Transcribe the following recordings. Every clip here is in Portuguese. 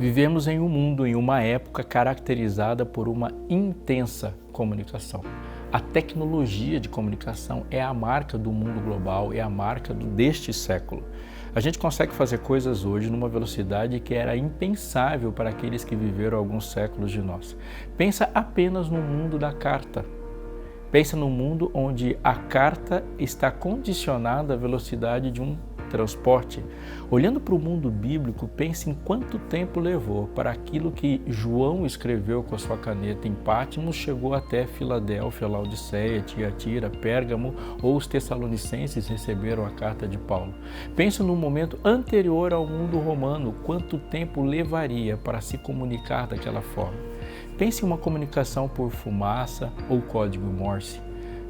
Vivemos em um mundo, em uma época caracterizada por uma intensa comunicação. A tecnologia de comunicação é a marca do mundo global, é a marca deste século. A gente consegue fazer coisas hoje numa velocidade que era impensável para aqueles que viveram alguns séculos de nós. Pensa apenas no mundo da carta. Pensa no mundo onde a carta está condicionada à velocidade de um transporte. Olhando para o mundo bíblico, pense em quanto tempo levou para aquilo que João escreveu com a sua caneta em Patmos chegou até Filadélfia, Laodiceia, Tiatira, Pérgamo ou os Tessalonicenses receberam a carta de Paulo. Pense no momento anterior ao mundo romano, quanto tempo levaria para se comunicar daquela forma. Pense em uma comunicação por fumaça ou código Morse,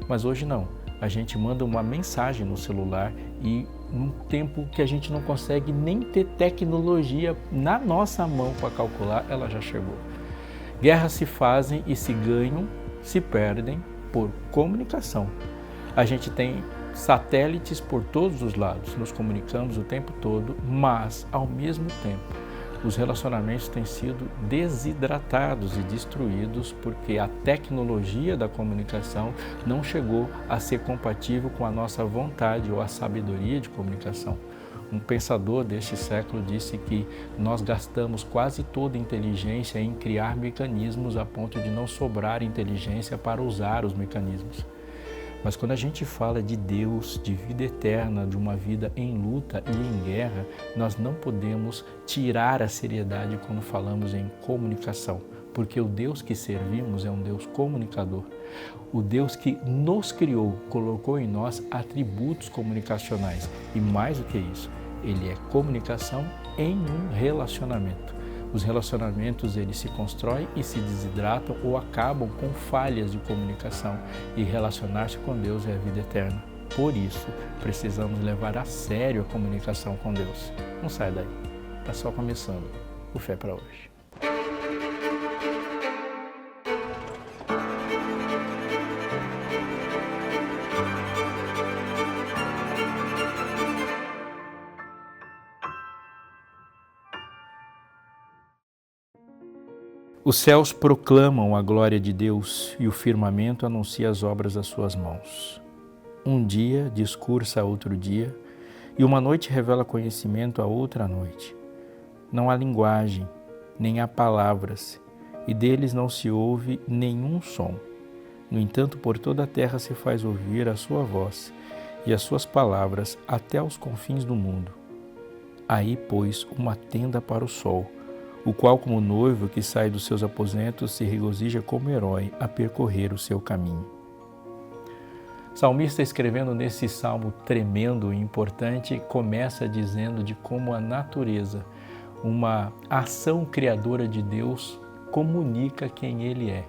mas hoje não. A gente manda uma mensagem no celular e num tempo que a gente não consegue nem ter tecnologia na nossa mão para calcular, ela já chegou. Guerras se fazem e se ganham, se perdem por comunicação. A gente tem satélites por todos os lados, nos comunicamos o tempo todo, mas ao mesmo tempo os relacionamentos têm sido desidratados e destruídos porque a tecnologia da comunicação não chegou a ser compatível com a nossa vontade ou a sabedoria de comunicação. Um pensador deste século disse que nós gastamos quase toda a inteligência em criar mecanismos a ponto de não sobrar inteligência para usar os mecanismos. Mas quando a gente fala de Deus, de vida eterna, de uma vida em luta e em guerra, nós não podemos tirar a seriedade quando falamos em comunicação, porque o Deus que servimos é um Deus comunicador. O Deus que nos criou, colocou em nós atributos comunicacionais e mais do que isso, Ele é comunicação em um relacionamento. Os relacionamentos eles se constroem e se desidratam ou acabam com falhas de comunicação e relacionar-se com Deus é a vida eterna. Por isso, precisamos levar a sério a comunicação com Deus. Não sai daí, está só começando o Fé para hoje. Os céus proclamam a glória de Deus e o firmamento anuncia as obras das suas mãos. Um dia discursa a outro dia e uma noite revela conhecimento a outra noite. Não há linguagem, nem há palavras, e deles não se ouve nenhum som. No entanto, por toda a terra se faz ouvir a sua voz e as suas palavras até aos confins do mundo. Aí, pois, uma tenda para o sol, o qual, como noivo que sai dos seus aposentos, se regozija como herói a percorrer o seu caminho. O salmista, escrevendo nesse salmo tremendo e importante, começa dizendo de como a natureza, uma ação criadora de Deus, comunica quem Ele é.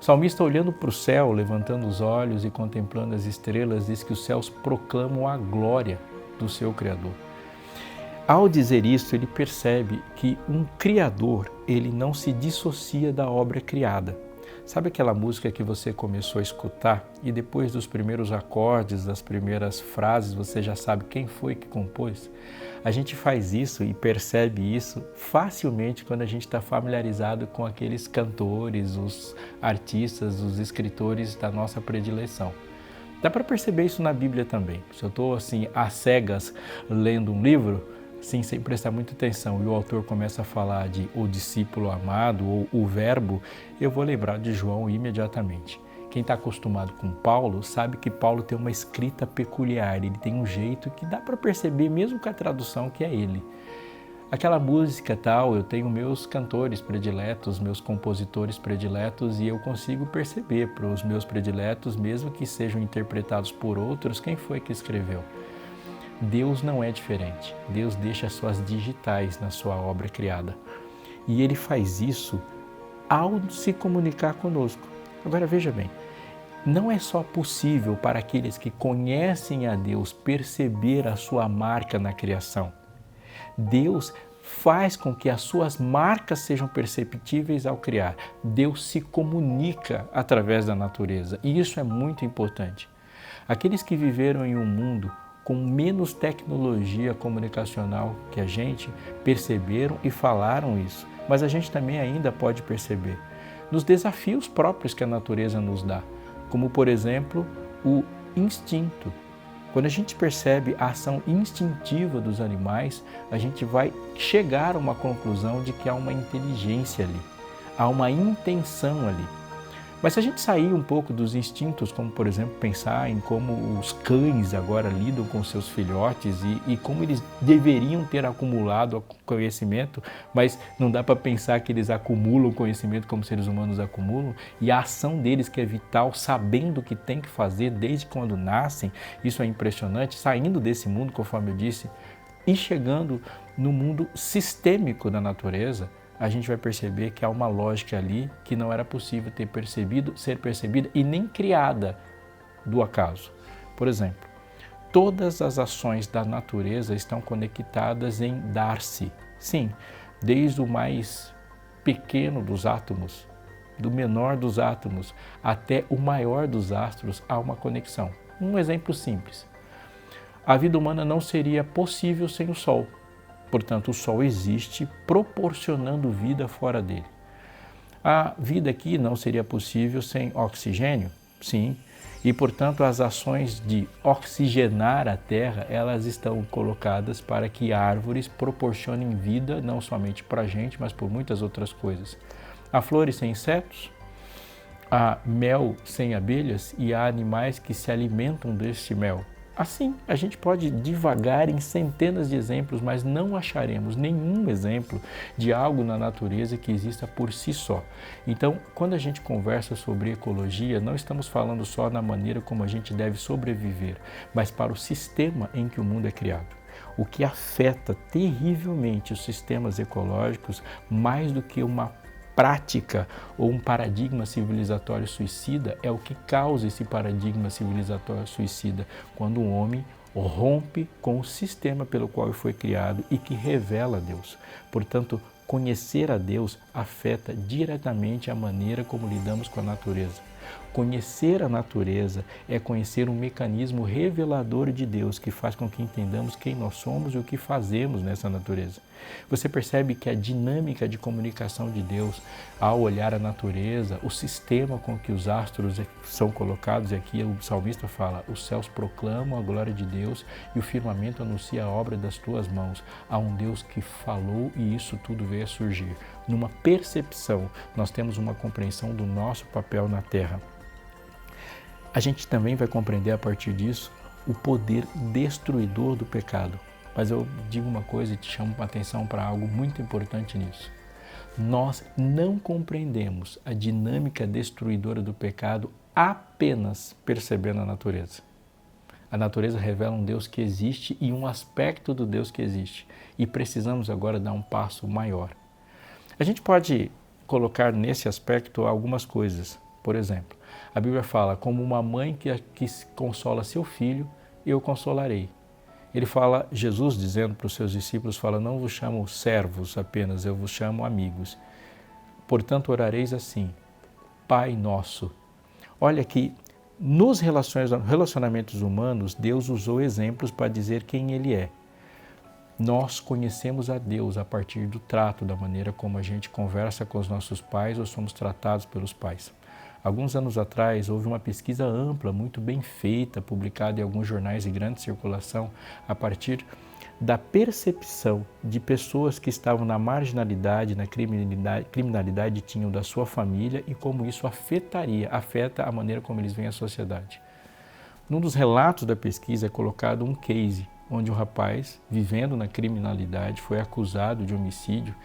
O salmista, olhando para o céu, levantando os olhos e contemplando as estrelas, diz que os céus proclamam a glória do seu Criador. Ao dizer isso, ele percebe que um criador, ele não se dissocia da obra criada. Sabe aquela música que você começou a escutar e depois dos primeiros acordes, das primeiras frases, você já sabe quem foi que compôs? A gente faz isso e percebe isso facilmente quando a gente está familiarizado com aqueles cantores, os artistas, os escritores da nossa predileção. Dá para perceber isso na Bíblia também. Se eu estou assim, às cegas, lendo um livro, sim, sem prestar muita atenção, e o autor começa a falar de o discípulo amado ou o verbo, eu vou lembrar de João imediatamente. Quem está acostumado com Paulo sabe que Paulo tem uma escrita peculiar, ele tem um jeito que dá para perceber mesmo com a tradução que é ele. Aquela música tal, eu tenho meus cantores prediletos, meus compositores prediletos e eu consigo perceber para os meus prediletos, mesmo que sejam interpretados por outros, quem foi que escreveu. Deus não é diferente. Deus deixa as suas digitais na sua obra criada. E Ele faz isso ao se comunicar conosco. Agora veja bem, não é só possível para aqueles que conhecem a Deus perceber a sua marca na criação. Deus faz com que as suas marcas sejam perceptíveis ao criar. Deus se comunica através da natureza e isso é muito importante. Aqueles que viveram em um mundo com menos tecnologia comunicacional que a gente, perceberam e falaram isso. Mas a gente também ainda pode perceber nos desafios próprios que a natureza nos dá, como, por exemplo, o instinto. Quando a gente percebe a ação instintiva dos animais, a gente vai chegar a uma conclusão de que há uma inteligência ali, há uma intenção ali. Mas se a gente sair um pouco dos instintos, como por exemplo pensar em como os cães agora lidam com seus filhotes e como eles deveriam ter acumulado conhecimento, mas não dá para pensar que eles acumulam conhecimento como seres humanos acumulam, e a ação deles que é vital, sabendo o que tem que fazer desde quando nascem, isso é impressionante, saindo desse mundo, conforme eu disse, e chegando no mundo sistêmico da natureza, a gente vai perceber que há uma lógica ali que não era possível ser percebida e nem criada do acaso. Por exemplo, todas as ações da natureza estão conectadas em dar-se. Sim, desde o mais pequeno dos átomos, do menor dos átomos, até o maior dos astros, há uma conexão. Um exemplo simples. A vida humana não seria possível sem o Sol. Portanto, o Sol existe proporcionando vida fora dele. A vida aqui não seria possível sem oxigênio? Sim. E, portanto, as ações de oxigenar a Terra, elas estão colocadas para que árvores proporcionem vida, não somente para a gente, mas por muitas outras coisas. Há flores sem insetos, há mel sem abelhas e há animais que se alimentam deste mel. Assim, a gente pode divagar em centenas de exemplos, mas não acharemos nenhum exemplo de algo na natureza que exista por si só. Então, quando a gente conversa sobre ecologia, não estamos falando só na maneira como a gente deve sobreviver, mas para o sistema em que o mundo é criado. O que afeta terrivelmente os sistemas ecológicos, mais do que uma prática ou um paradigma civilizatório suicida, é o que causa esse paradigma civilizatório suicida, quando um homem rompe com o sistema pelo qual ele foi criado e que revela a Deus. Portanto, conhecer a Deus afeta diretamente a maneira como lidamos com a natureza. Conhecer a natureza é conhecer um mecanismo revelador de Deus que faz com que entendamos quem nós somos e o que fazemos nessa natureza. Você percebe que a dinâmica de comunicação de Deus, ao olhar a natureza, o sistema com que os astros são colocados, e aqui o salmista fala, os céus proclamam a glória de Deus e o firmamento anuncia a obra das tuas mãos. Há um Deus que falou e isso tudo veio a surgir. Numa percepção, nós temos uma compreensão do nosso papel na Terra. A gente também vai compreender a partir disso o poder destruidor do pecado. Mas eu digo uma coisa e te chamo a atenção para algo muito importante nisso. Nós não compreendemos a dinâmica destruidora do pecado apenas percebendo a natureza. A natureza revela um Deus que existe e um aspecto do Deus que existe. E precisamos agora dar um passo maior. A gente pode colocar nesse aspecto algumas coisas. Por exemplo, a Bíblia fala, como uma mãe que consola seu filho, eu consolarei. Ele fala, Jesus dizendo para os seus discípulos, fala, não vos chamo servos apenas, eu vos chamo amigos. Portanto, orareis assim, Pai nosso. Olha que nos relacionamentos humanos, Deus usou exemplos para dizer quem Ele é. Nós conhecemos a Deus a partir do trato, da maneira como a gente conversa com os nossos pais ou somos tratados pelos pais. Alguns anos atrás, houve uma pesquisa ampla, muito bem feita, publicada em alguns jornais de grande circulação, a partir da percepção de pessoas que estavam na marginalidade, na criminalidade, tinham da sua família e como isso afeta a maneira como eles veem a sociedade. Num dos relatos da pesquisa é colocado um case, onde um rapaz, vivendo na criminalidade, foi acusado de homicídio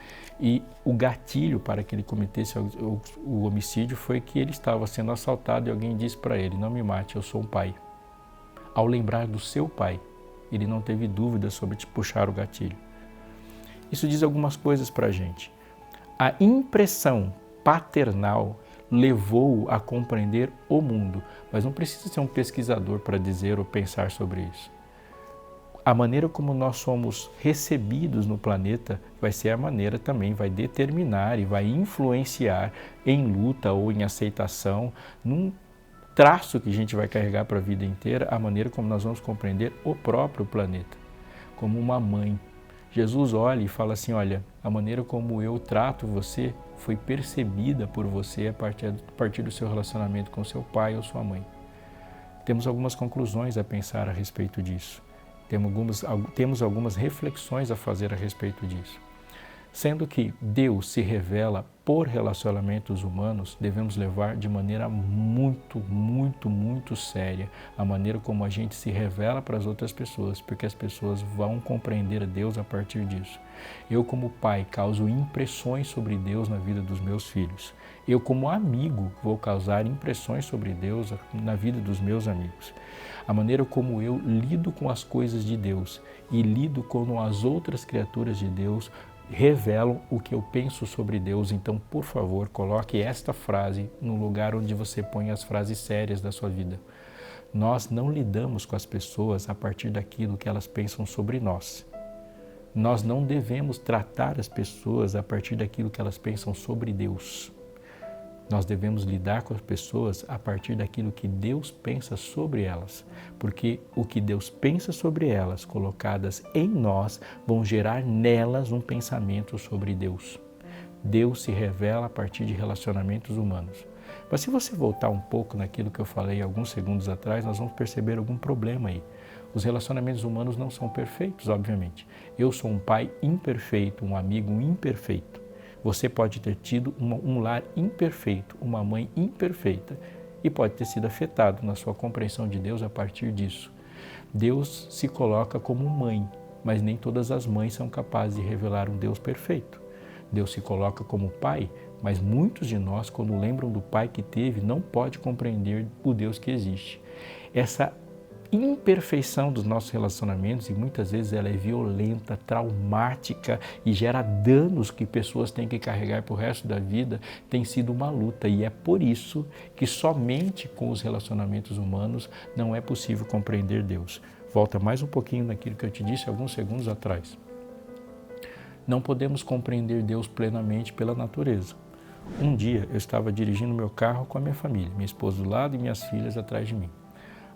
e o gatilho para que ele cometesse o homicídio foi que ele estava sendo assaltado e alguém disse para ele, não me mate, eu sou um pai. Ao lembrar do seu pai, ele não teve dúvida sobre te puxar o gatilho. Isso diz algumas coisas para a gente. A impressão paternal levou-o a compreender o mundo, mas não precisa ser um pesquisador para dizer ou pensar sobre isso. A maneira como nós somos recebidos no planeta vai ser a maneira também, vai determinar e vai influenciar em luta ou em aceitação num traço que a gente vai carregar para a vida inteira, a maneira como nós vamos compreender o próprio planeta, como uma mãe. Jesus olha e fala assim, olha, a maneira como eu trato você foi percebida por você a partir do seu relacionamento com seu pai ou sua mãe. Temos algumas conclusões a pensar a respeito disso. Temos algumas reflexões a fazer a respeito disso. Sendo que Deus se revela por relacionamentos humanos, devemos levar de maneira muito, muito, muito séria a maneira como a gente se revela para as outras pessoas, porque as pessoas vão compreender Deus a partir disso. Eu, como pai, causo impressões sobre Deus na vida dos meus filhos. Eu, como amigo, vou causar impressões sobre Deus na vida dos meus amigos. A maneira como eu lido com as coisas de Deus e lido com as outras criaturas de Deus revelam o que eu penso sobre Deus. Então, por favor, coloque esta frase no lugar onde você põe as frases sérias da sua vida. Nós não lidamos com as pessoas a partir daquilo que elas pensam sobre nós. Nós não devemos tratar as pessoas a partir daquilo que elas pensam sobre Deus. Nós devemos lidar com as pessoas a partir daquilo que Deus pensa sobre elas, porque o que Deus pensa sobre elas, colocadas em nós, vão gerar nelas um pensamento sobre Deus. Deus se revela a partir de relacionamentos humanos. Mas se você voltar um pouco naquilo que eu falei alguns segundos atrás, nós vamos perceber algum problema aí. Os relacionamentos humanos não são perfeitos, obviamente. Eu sou um pai imperfeito, um amigo imperfeito. Você pode ter tido um lar imperfeito, uma mãe imperfeita e pode ter sido afetado na sua compreensão de Deus a partir disso. Deus se coloca como mãe, mas nem todas as mães são capazes de revelar um Deus perfeito. Deus se coloca como pai, mas muitos de nós, quando lembram do pai que teve, não pode compreender o Deus que existe. Essa imperfeição dos nossos relacionamentos, e muitas vezes ela é violenta, traumática e gera danos que pessoas têm que carregar para o resto da vida, tem sido uma luta, e é por isso que somente com os relacionamentos humanos não é possível compreender Deus. Volta mais um pouquinho naquilo que eu te disse alguns segundos atrás. Não podemos compreender Deus plenamente pela natureza. Um dia eu estava dirigindo meu carro com a minha família, minha esposa do lado e minhas filhas atrás de mim.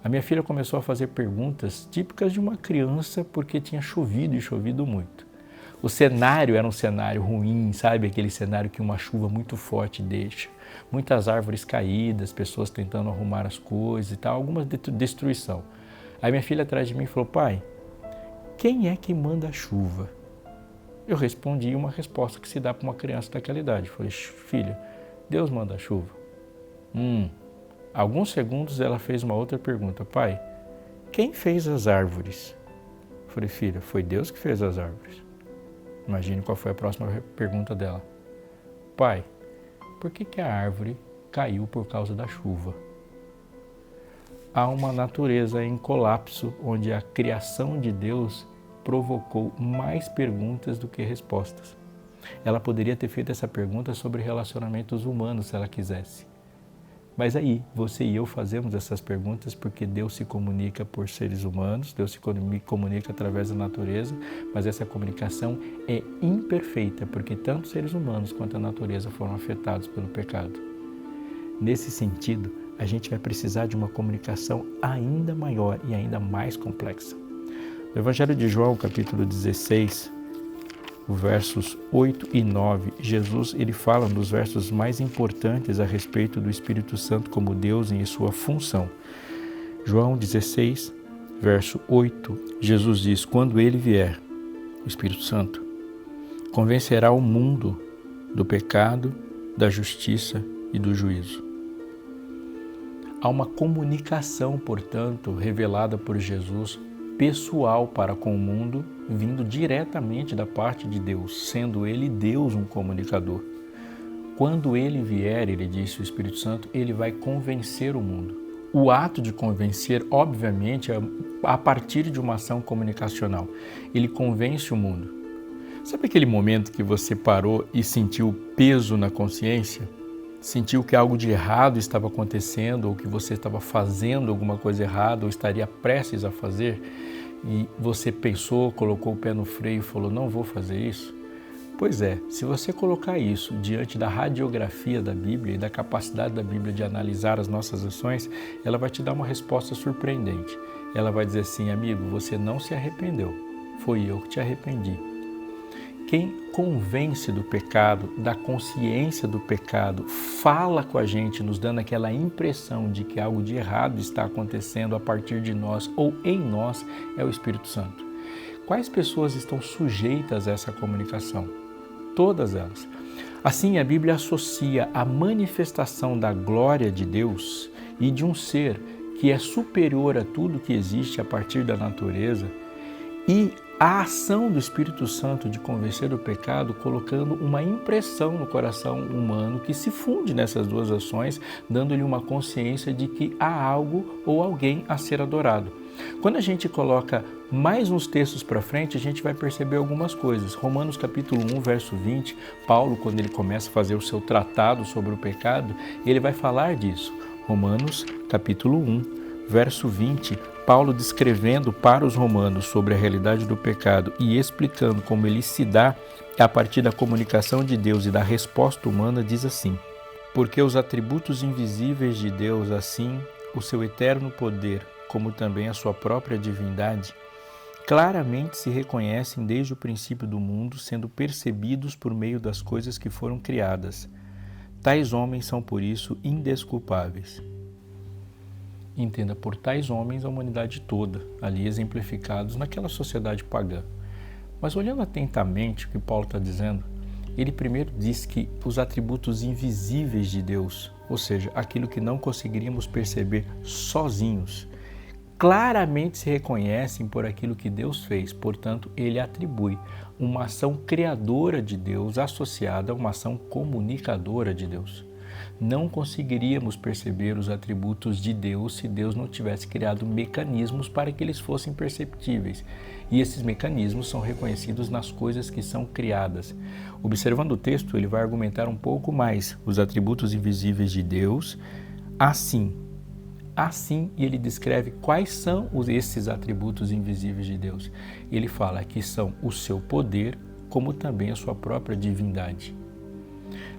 A minha filha começou a fazer perguntas típicas de uma criança porque tinha chovido e chovido muito. O cenário era um cenário ruim, sabe? Aquele cenário que uma chuva muito forte deixa. Muitas árvores caídas, pessoas tentando arrumar as coisas e tal, alguma destruição. Aí minha filha atrás de mim falou, pai, quem é que manda a chuva? Eu respondi uma resposta que se dá para uma criança daquela idade. Eu falei, filha, Deus manda a chuva. Alguns segundos ela fez uma outra pergunta. Pai, quem fez as árvores? Eu falei, filha, foi Deus que fez as árvores. Imagine qual foi a próxima pergunta dela. Pai, por que a árvore caiu por causa da chuva? Há uma natureza em colapso onde a criação de Deus provocou mais perguntas do que respostas. Ela poderia ter feito essa pergunta sobre relacionamentos humanos se ela quisesse. Mas aí, você e eu fazemos essas perguntas porque Deus se comunica por seres humanos, Deus se comunica através da natureza, mas essa comunicação é imperfeita porque tanto seres humanos quanto a natureza foram afetados pelo pecado. Nesse sentido, a gente vai precisar de uma comunicação ainda maior e ainda mais complexa. No Evangelho de João, capítulo 16, versos 8 e 9, Jesus ele fala um dos versos mais importantes a respeito do Espírito Santo como Deus em sua função. João 16, verso 8, Jesus diz, quando ele vier, o Espírito Santo, convencerá o mundo do pecado, da justiça e do juízo. Há uma comunicação, portanto, revelada por Jesus, pessoal para com o mundo, vindo diretamente da parte de Deus, sendo Ele Deus um comunicador. Quando Ele vier, ele disse, o Espírito Santo, Ele vai convencer o mundo. O ato de convencer, obviamente, é a partir de uma ação comunicacional. Ele convence o mundo. Sabe aquele momento que você parou e sentiu peso na consciência? Sentiu que algo de errado estava acontecendo, ou que você estava fazendo alguma coisa errada, ou estaria prestes a fazer, e você pensou, colocou o pé no freio e falou, não vou fazer isso? Pois é, se você colocar isso diante da radiografia da Bíblia e da capacidade da Bíblia de analisar as nossas ações, ela vai te dar uma resposta surpreendente. Ela vai dizer assim: amigo, você não se arrependeu, foi eu que te arrependi. Quem convence do pecado, da consciência do pecado, fala com a gente, nos dando aquela impressão de que algo de errado está acontecendo a partir de nós ou em nós, é o Espírito Santo. Quais pessoas estão sujeitas a essa comunicação? Todas elas. Assim, a Bíblia associa a manifestação da glória de Deus e de um ser que é superior a tudo que existe a partir da natureza e a ação do Espírito Santo de convencer do pecado, colocando uma impressão no coração humano que se funde nessas duas ações, dando-lhe uma consciência de que há algo ou alguém a ser adorado. Quando a gente coloca mais uns textos para frente, a gente vai perceber algumas coisas. Romanos capítulo 1, verso 20, Paulo, quando ele começa a fazer o seu tratado sobre o pecado, ele vai falar disso. Romanos capítulo 1, verso 20, Paulo descrevendo para os romanos sobre a realidade do pecado e explicando como ele se dá a partir da comunicação de Deus e da resposta humana, diz assim: porque os atributos invisíveis de Deus, assim, o seu eterno poder, como também a sua própria divindade, claramente se reconhecem desde o princípio do mundo, sendo percebidos por meio das coisas que foram criadas. Tais homens são, por isso, indesculpáveis. Entenda, por tais homens a humanidade toda, ali exemplificados naquela sociedade pagã. Mas olhando atentamente o que Paulo está dizendo, ele primeiro diz que os atributos invisíveis de Deus, ou seja, aquilo que não conseguiríamos perceber sozinhos, claramente se reconhecem por aquilo que Deus fez. Portanto, ele atribui uma ação criadora de Deus associada a uma ação comunicadora de Deus. Não conseguiríamos perceber os atributos de Deus se Deus não tivesse criado mecanismos para que eles fossem perceptíveis. E esses mecanismos são reconhecidos nas coisas que são criadas. Observando o texto, ele vai argumentar um pouco mais os atributos invisíveis de Deus. Assim, e ele descreve quais são esses atributos invisíveis de Deus. Ele fala que são o seu poder, como também a sua própria divindade.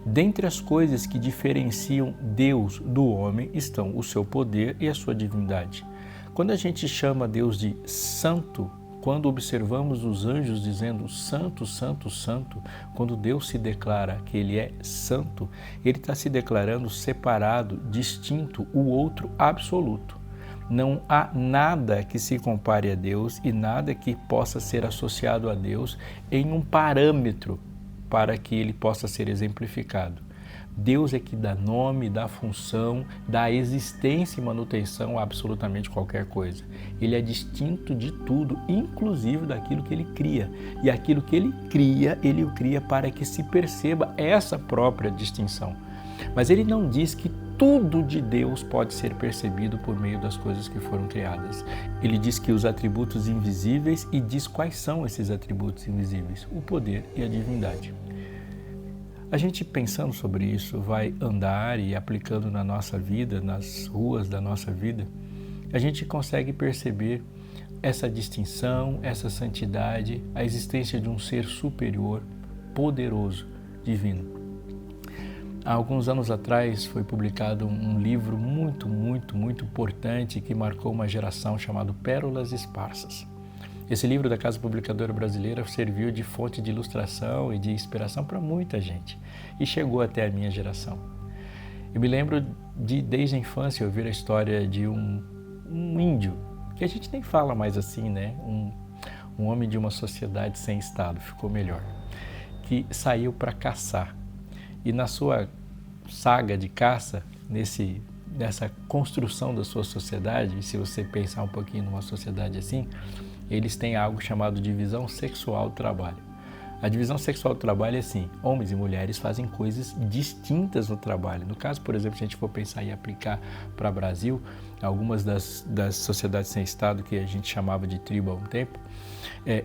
Dentre as coisas que diferenciam Deus do homem estão o seu poder e a sua divindade. Quando a gente chama Deus de santo, quando observamos os anjos dizendo santo, santo, santo, quando Deus se declara que Ele é santo, Ele está se declarando separado, distinto, o outro absoluto. Não há nada que se compare a Deus e nada que possa ser associado a Deus em um parâmetro para que ele possa ser exemplificado. Deus é que dá nome, dá função, dá existência e manutenção a absolutamente qualquer coisa. Ele é distinto de tudo, inclusive daquilo que ele cria. E aquilo que ele o cria para que se perceba essa própria distinção. Mas ele não diz que tudo de Deus pode ser percebido por meio das coisas que foram criadas. Ele diz que os atributos invisíveis e diz quais são esses atributos invisíveis: o poder e a divindade. A gente pensando sobre isso, vai andar e aplicando na nossa vida, nas ruas da nossa vida, a gente consegue perceber essa distinção, essa santidade, a existência de um ser superior, poderoso, divino. Há alguns anos atrás foi publicado um livro muito importante que marcou uma geração chamado Pérolas Esparsas. Esse livro da Casa Publicadora Brasileira serviu de fonte de ilustração e de inspiração para muita gente e chegou até a minha geração. Eu me lembro de, desde a infância, ouvir a história de um índio, que a gente nem fala mais assim, né? Um homem de uma sociedade sem Estado, ficou melhor, que saiu para caçar. E na sua saga de caça, nessa construção da sua sociedade, se você pensar um pouquinho numa sociedade assim, eles têm algo chamado divisão sexual do trabalho. A divisão sexual do trabalho é assim: homens e mulheres fazem coisas distintas no trabalho. No caso, por exemplo, se a gente for pensar e aplicar para o Brasil, algumas das sociedades sem Estado, que a gente chamava de tribo há um tempo,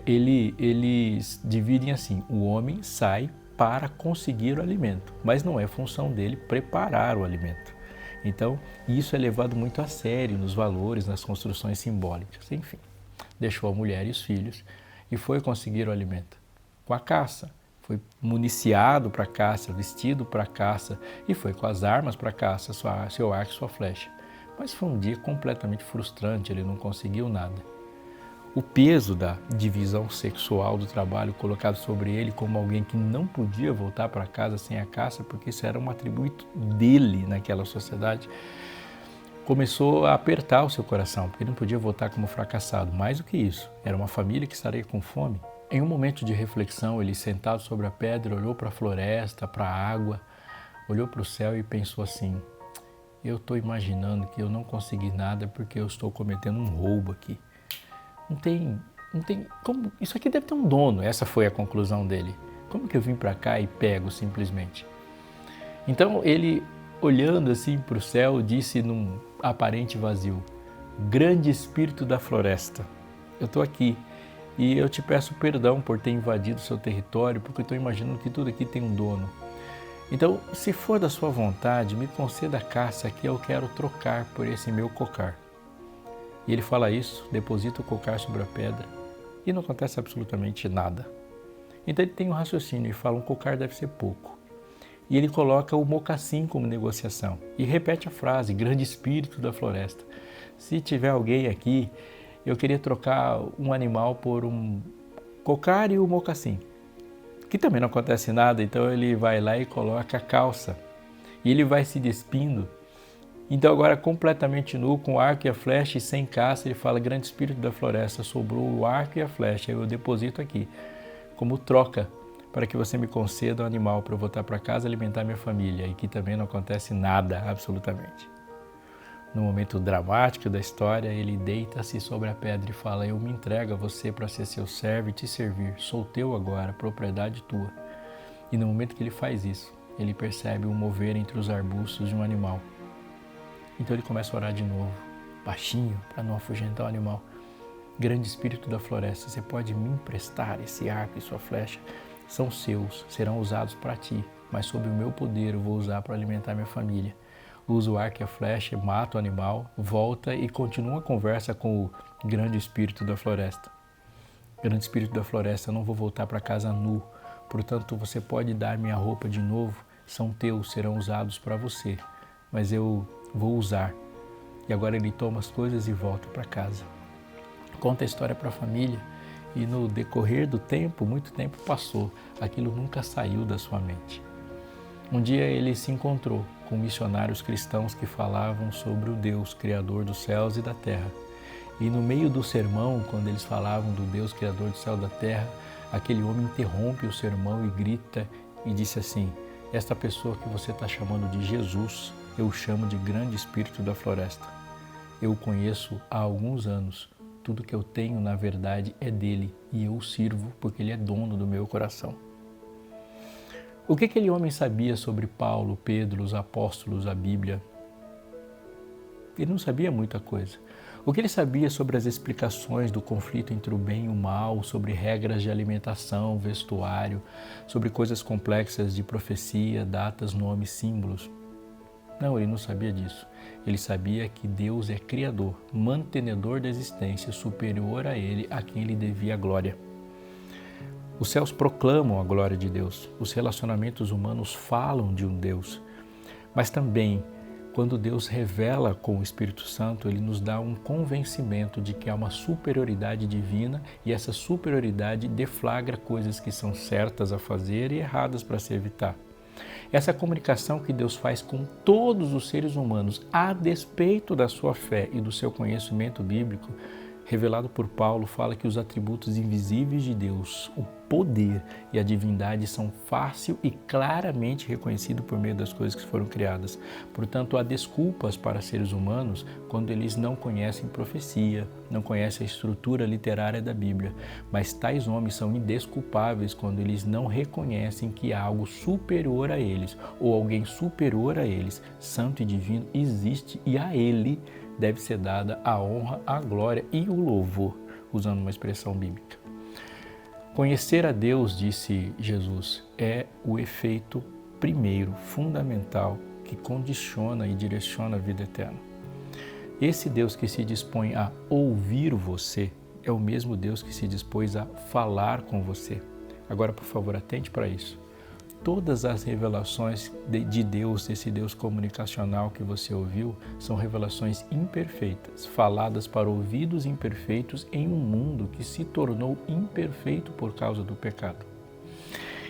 eles dividem assim: o homem sai para conseguir o alimento, mas não é função dele preparar o alimento. Então, isso é levado muito a sério nos valores, nas construções simbólicas. Enfim, deixou a mulher e os filhos e foi conseguir o alimento. Com a caça, foi municiado para a caça, vestido para a caça e foi com as armas para a caça, seu arco e sua flecha. Mas foi um dia completamente frustrante, ele não conseguiu nada. O peso da divisão sexual do trabalho colocado sobre ele como alguém que não podia voltar para casa sem a caça, porque isso era um atributo dele naquela sociedade, começou a apertar o seu coração, porque ele não podia voltar como fracassado. Mais do que isso, era uma família que estaria com fome. Em um momento de reflexão, ele sentado sobre a pedra, olhou para a floresta, para a água, olhou para o céu e pensou assim: eu estou imaginando que eu não consegui nada porque eu estou cometendo um roubo aqui. Não tem como, isso aqui deve ter um dono. Essa foi a conclusão dele. Como que eu vim para cá e pego simplesmente? Então ele, olhando assim para o céu, disse num aparente vazio: grande espírito da floresta, eu estou aqui e eu te peço perdão por ter invadido o seu território, porque eu estou imaginando que tudo aqui tem um dono. Então, se for da sua vontade, me conceda a caça que eu quero trocar por esse meu cocar. E ele fala isso, deposita o cocar sobre a pedra e não acontece absolutamente nada. Então ele tem um raciocínio e fala: um cocar deve ser pouco. E ele coloca o mocassim como negociação e repete a frase: grande espírito da floresta, se tiver alguém aqui, eu queria trocar um animal por um cocar e um mocassim. Que também não acontece nada, então ele vai lá e coloca a calça e ele vai se despindo. Então agora completamente nu, com o arco e a flecha e sem caça, ele fala: grande espírito da floresta, sobrou o arco e a flecha, eu deposito aqui como troca para que você me conceda um animal para eu voltar para casa e alimentar minha família. E que também não acontece nada, absolutamente. No momento dramático da história, ele deita-se sobre a pedra e fala: eu me entrego a você para ser seu servo e te servir, sou teu agora, propriedade tua. E no momento que ele faz isso, ele percebe um mover entre os arbustos de um animal. Então ele começa a orar de novo, baixinho, para não afugentar o animal. Grande espírito da floresta, você pode me emprestar esse arco e sua flecha? São seus, serão usados para ti, mas sob o meu poder eu vou usar para alimentar minha família. Usa o arco e a flecha, mata o animal, volta e continua a conversa com o grande espírito da floresta. Grande espírito da floresta, eu não vou voltar para casa nu, portanto você pode dar minha roupa de novo, são teus, serão usados para você, mas eu vou usar. E agora ele toma as coisas e volta para casa. Conta a história para a família e no decorrer do tempo, muito tempo passou, aquilo nunca saiu da sua mente. Um dia ele se encontrou com missionários cristãos que falavam sobre o Deus Criador dos céus e da terra. E no meio do sermão, quando eles falavam do Deus Criador do céu e da terra, aquele homem interrompe o sermão e grita e disse assim: esta pessoa que você está chamando de Jesus, eu o chamo de grande espírito da floresta. Eu o conheço há alguns anos. Tudo que eu tenho, na verdade, é dele e eu o sirvo porque ele é dono do meu coração. O que aquele homem sabia sobre Paulo, Pedro, os apóstolos, a Bíblia? Ele não sabia muita coisa. O que ele sabia sobre as explicações do conflito entre o bem e o mal, sobre regras de alimentação, vestuário, sobre coisas complexas de profecia, datas, nomes, símbolos? Não, ele não sabia disso. Ele sabia que Deus é Criador, mantenedor da existência, superior a ele, a quem ele devia a glória. Os céus proclamam a glória de Deus, os relacionamentos humanos falam de um Deus, mas também, quando Deus revela com o Espírito Santo, ele nos dá um convencimento de que há uma superioridade divina e essa superioridade deflagra coisas que são certas a fazer e erradas para se evitar. Essa comunicação que Deus faz com todos os seres humanos, a despeito da sua fé e do seu conhecimento bíblico, revelado por Paulo, fala que os atributos invisíveis de Deus, o poder e a divindade são fácil e claramente reconhecidos por meio das coisas que foram criadas. Portanto, há desculpas para seres humanos quando eles não conhecem profecia, não conhecem a estrutura literária da Bíblia, mas tais homens são indesculpáveis quando eles não reconhecem que há algo superior a eles ou alguém superior a eles, santo e divino, existe e a ele deve ser dada a honra, a glória e o louvor, usando uma expressão bíblica. Conhecer a Deus, disse Jesus, é o efeito primeiro, fundamental, que condiciona e direciona a vida eterna. Esse Deus que se dispõe a ouvir você é o mesmo Deus que se dispôs a falar com você. Agora, por favor, atente para isso. Todas as revelações de Deus, desse Deus comunicacional que você ouviu, são revelações imperfeitas, faladas para ouvidos imperfeitos em um mundo que se tornou imperfeito por causa do pecado.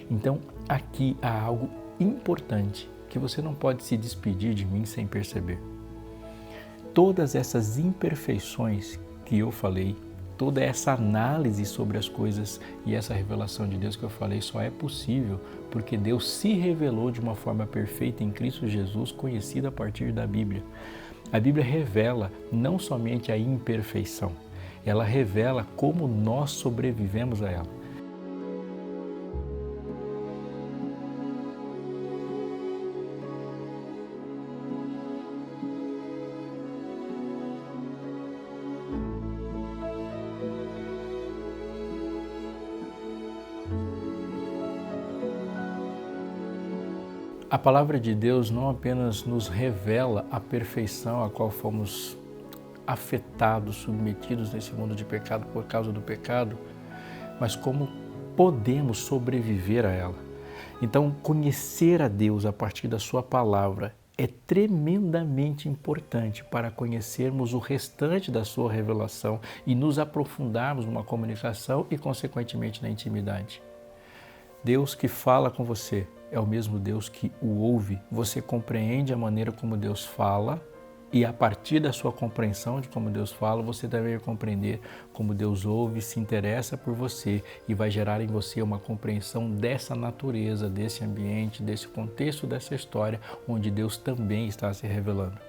Então, aqui há algo importante que você não pode se despedir de mim sem perceber. Todas essas imperfeições que eu falei, toda essa análise sobre as coisas e essa revelação de Deus que eu falei só é possível porque Deus se revelou de uma forma perfeita em Cristo Jesus, conhecida a partir da Bíblia. A Bíblia revela não somente a imperfeição, ela revela como nós sobrevivemos a ela. A palavra de Deus não apenas nos revela a perfeição a qual fomos afetados, submetidos nesse mundo de pecado por causa do pecado, mas como podemos sobreviver a ela. Então, conhecer a Deus a partir da sua palavra é tremendamente importante para conhecermos o restante da sua revelação e nos aprofundarmos numa comunicação e, consequentemente, na intimidade. Deus que fala com você é o mesmo Deus que o ouve. Você compreende a maneira como Deus fala e a partir da sua compreensão de como Deus fala, você deve compreender como Deus ouve, se interessa por você e vai gerar em você uma compreensão dessa natureza, desse ambiente, desse contexto, dessa história onde Deus também está se revelando.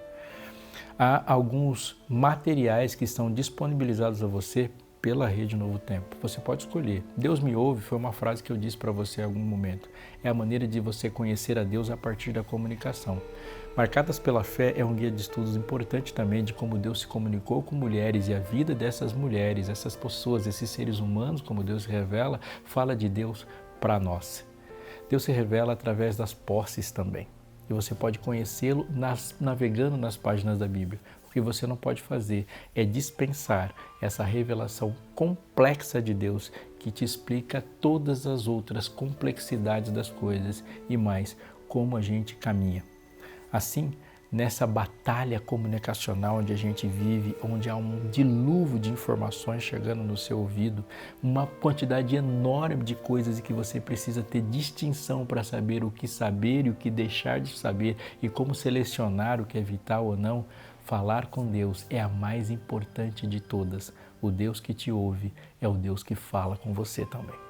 Há alguns materiais que estão disponibilizados a você pela Rede Novo Tempo. Você pode escolher. Deus me ouve foi uma frase que eu disse para você em algum momento. É a maneira de você conhecer a Deus a partir da comunicação. Marcadas pela Fé é um guia de estudos importante também de como Deus se comunicou com mulheres e a vida dessas mulheres, essas pessoas, esses seres humanos, como Deus se revela, fala de Deus para nós. Deus se revela através das posses também. E você pode conhecê-lo navegando nas páginas da Bíblia. O que você não pode fazer é dispensar essa revelação complexa de Deus que te explica todas as outras complexidades das coisas e mais como a gente caminha. Assim, nessa batalha comunicacional onde a gente vive, onde há um dilúvio de informações chegando no seu ouvido, uma quantidade enorme de coisas e que você precisa ter distinção para saber e o que deixar de saber e como selecionar o que é vital ou não, falar com Deus é a mais importante de todas. O Deus que te ouve é o Deus que fala com você também.